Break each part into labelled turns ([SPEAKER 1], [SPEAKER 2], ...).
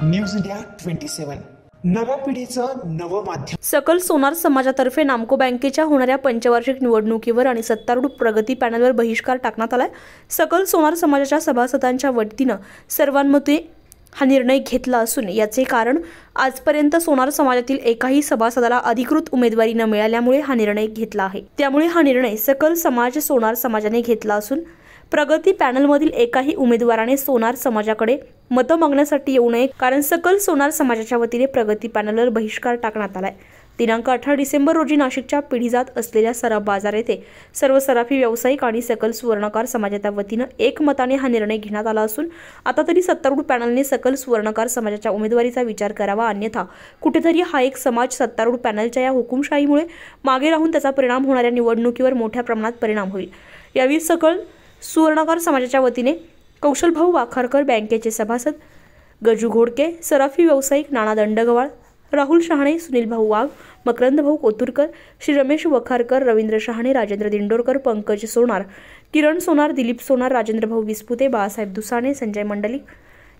[SPEAKER 1] News India 27 नव्या पिढीचं नवं माध्यम।
[SPEAKER 2] सकल सोनार समाजातर्फे नामको बँकेच्या होणाऱ्या पंचवार्षिक निवडणुकीवर आणि सत्तारूढ प्रगती पॅनलवर बहिष्कार टाकण्यात आलाय। सकल सोनार समाजाच्या सभासदांच्या वतीने सर्वांमते हा निर्णय घेतला असून याचे कारण आजपर्यंत सोनार समाजातील एकाही सभासदाला अधिकृत उमेदवारी न मिळाल्यामुळे हा निर्णय घेतला आहे। त्यामुळे हा निर्णय सकल समाज सोनार समाजाने घेतला असून प्रगती पॅनलमधील एकाही उमेदवाराने सोनार समाजाकडे मत मागण्यासाठी येऊ नये, कारण सकल सोनार समाजाच्या वतीने प्रगती पॅनलवर बहिष्कार टाकण्यात आलाय। दिनांक 18 डिसेंबर रोजी नाशिकच्या पिढीजात असलेल्या सराफ बाजार येथे सर्व सराफी व्यावसायिक आणि सकल सुवर्णकार समाजाच्या वतीने एकमताने हा निर्णय घेण्यात आला असून आता तरी सत्तारूढ पॅनलने सकल सुवर्णकार समाजाच्या उमेदवारीचा विचार करावा, अन्यथा कुठेतरी हा एक समाज सत्तारूढ पॅनलच्या या हुकुमशाहीमुळे मागे राहून त्याचा परिणाम होणाऱ्या निवडणुकीवर मोठ्या प्रमाणात परिणाम होईल। यावेळी सकल सुवर्णकार समाजाच्या वतीने कौशलभाऊ वाखारकर, बँकेचे सभासद गजू घोडके, सराफी व्यावसायिक नाना दंडगवाळ, राहुल शहाणे, सुनील भाऊ वाघ, मकरंद भाऊ कोतुरकर, श्री रमेश वखारकर, रवींद्र शहाणे, राजेंद्र दिंडोरकर, पंकज सोनार, किरण सोनार, दिलीप सोनार, राजेंद्र भाऊ विस्पुते, बाळासाहेब दुसाणे, संजय मंडलिक,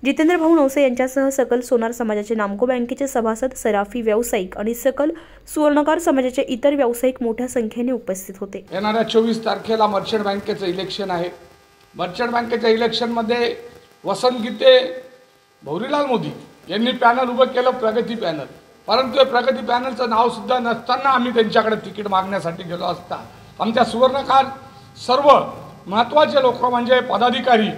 [SPEAKER 2] जितेंद्र भाऊ नवसे यांच्यासह सकल सोनार समाजाचे नामको बँकेचे सभासद, सराफी व्यावसायिक आणि सकल सुवर्णकार समाजाचे इतर व्यावसायिक मोठ्या संख्येने उपस्थित होते।
[SPEAKER 3] येणाऱ्या 24 तारखेला मर्चंट बँकेचं इलेक्शन आहे। मर्चंट बँकेच्या इलेक्शनमध्ये वसंत गीते, भौरीलाल मोदी यांनी पॅनल उभं केलं, प्रगती पॅनल। परंतु प्रगती पॅनलचं नाव सुद्धा नसताना आम्ही त्यांच्याकडे तिकीट मागण्यासाठी गेलो असता आमच्या सुवर्णकार सर्व महत्त्वाचे लोक म्हणजे पदाधिकारी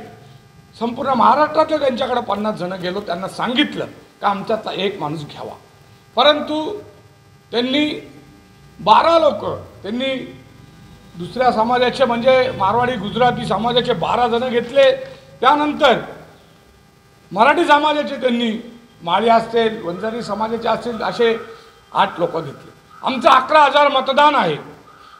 [SPEAKER 3] संपूर्ण महाराष्ट्रातले त्यांच्याकडे 50 जण गेलो, त्यांना सांगितलं का आमच्यातला एक माणूस घ्यावा। परंतु त्यांनी 12 लोक त्यांनी दुसऱ्या समाजाचे म्हणजे मारवाडी गुजराती समाजाचे 12 जण घेतले। त्यानंतर मराठी समाजाचे त्यांनी माळी असतील, वंजारी समाजाचे असतील असे 8 लोक घेतले। आमचं 11,000 मतदान आहे,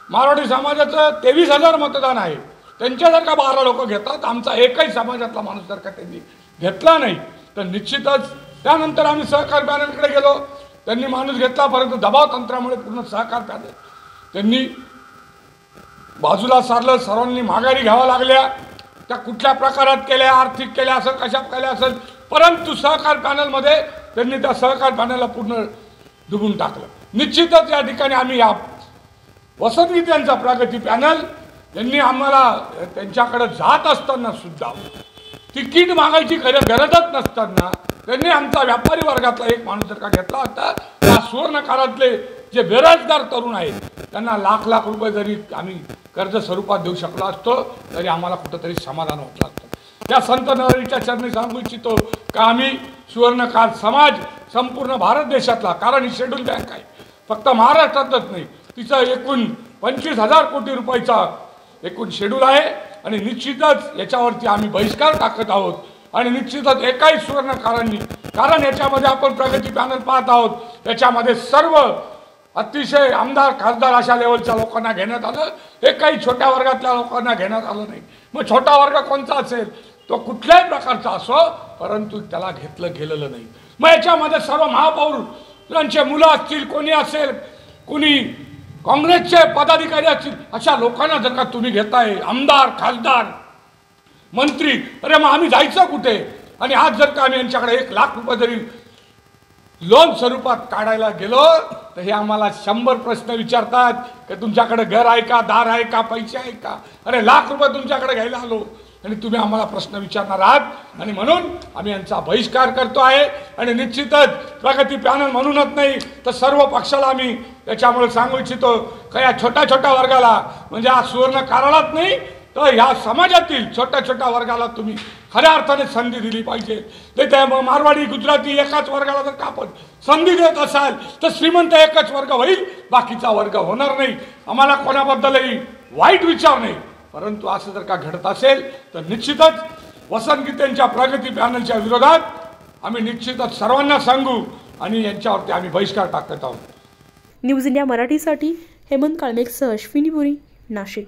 [SPEAKER 3] मारवाडी समाजाचं 23,000 मतदान आहे। त्यांच्या जर का 12 लोक घेतात, आमचा एकही समाजातला माणूस जर का त्यांनी घेतला नाही तर निश्चितच त्यानंतर आम्ही सहकार पॅनलकडे गेलो, त्यांनी माणूस घेतला, परंतु दबाव तंत्रामुळे पूर्ण सहकार पॅनल त्यांनी बाजूला सारलं, सर्वांनी माघारी घ्यावा लागल्या। त्या कुठल्या प्रकारात केल्या, आर्थिक केल्या असेल, कशा केल्या असेल, परंतु सहकार पॅनलमध्ये त्यांनी त्या सहकार पॅनलला पूर्ण डुबून टाकलं। निश्चितच या ठिकाणी आम्ही या वसंत गीते यांचा प्रगती पॅनल यांनी आम्हाला त्यांच्याकडे जात असताना सुद्धा तिकीट मागायची गरजच नसताना त्यांनी आमचा व्यापारी वर्गातला एक माणूस जर का घेतला असता, त्या सुवर्णकारातले जे बेरोजगार तरुण आहेत त्यांना लाख लाख रुपये जरी आम्ही कर्ज स्वरूपात देऊ शकलो असतो तरी आम्हाला कुठेतरी समाधान होत लागतं। त्या संत नरहरीच्या चरणी सांगू इच्छितो का आम्ही सुवर्णकार समाज संपूर्ण भारत देशातला, कारण ही शेड्यूल बँक आहे, फक्त महाराष्ट्रातच नाही, तिचं एकूण 25,000 कोटी रुपयाचा एकूण शेड्यूल आहे आणि निश्चितच याच्यावरती आम्ही बहिष्कार टाकत आहोत। आणि निश्चितच एकाही सुवर्णकारांनी, कारण याच्यामध्ये आपण प्रगती पॅनल पाहत आहोत, याच्यामध्ये सर्व अतिशय आमदार खासदार अशा लेवलच्या लोकांना घेण्यात आलं, एकाही छोट्या वर्गातल्या लोकांना घेण्यात आलं नाही। मग छोटा वर्ग कोणता असेल, तो कुठल्याही प्रकारचा असो, परंतु त्याला घेतलं गेलेलं नाही। मग याच्यामध्ये सर्व महापौरांचे मुलं असतील, कोणी असेल, कोणी काँग्रेसचे पदाधिकारी असतील, अशा लोकांना जर का तुम्ही घेताय, आमदार खासदार मंत्री, अरे मग आम्ही जायचं कुठे? आणि आज जर का आम्ही यांच्याकडे 1 लाख रुपये जरी लोन स्वरूपात काढायला गेलो तर हे आम्हाला 100 प्रश्न विचारतात की तुमच्याकडे घर आहे का, दार आहे का, पैसे आहे का? अरे लाख रुपये तुमच्याकडे घ्यायला आलो आणि तुम्ही आम्हाला प्रश्न विचारणार आहात। आणि म्हणून आम्ही यांचा बहिष्कार करतो आहे। आणि निश्चितच प्रगती पॅनल म्हणूनच नाही तर सर्व पक्षाला आम्ही त्याच्यामुळे सांगू इच्छितो का या छोट्या छोट्या वर्गाला, म्हणजे हा सुवर्णकारालाच नाही तर ह्या समाजातील छोट्या छोट्या वर्गाला तुम्ही खऱ्या अर्थाने संधी दिली पाहिजे। ते त्या मारवाडी गुजराती एकाच वर्गाला जर का आपण संधी देत असाल तर श्रीमंत एकच वर्ग होईल, बाकीचा वर्ग होणार नाही। आम्हाला कोणाबद्दलही वाईट विचार नाही, परंतु असं जर का घडत असेल तर निश्चितच वसंत गीतेंच्या प्रगती पॅनलच्या विरोधात आम्ही निश्चितच सर्वांना सांगू आणि यांच्यावरती आम्ही बहिष्कार टाकत आहोत।
[SPEAKER 2] न्यूज इंडिया मराठीसाठी हेमंत काळमेघसह अश्विनी पुरी, नाशिक।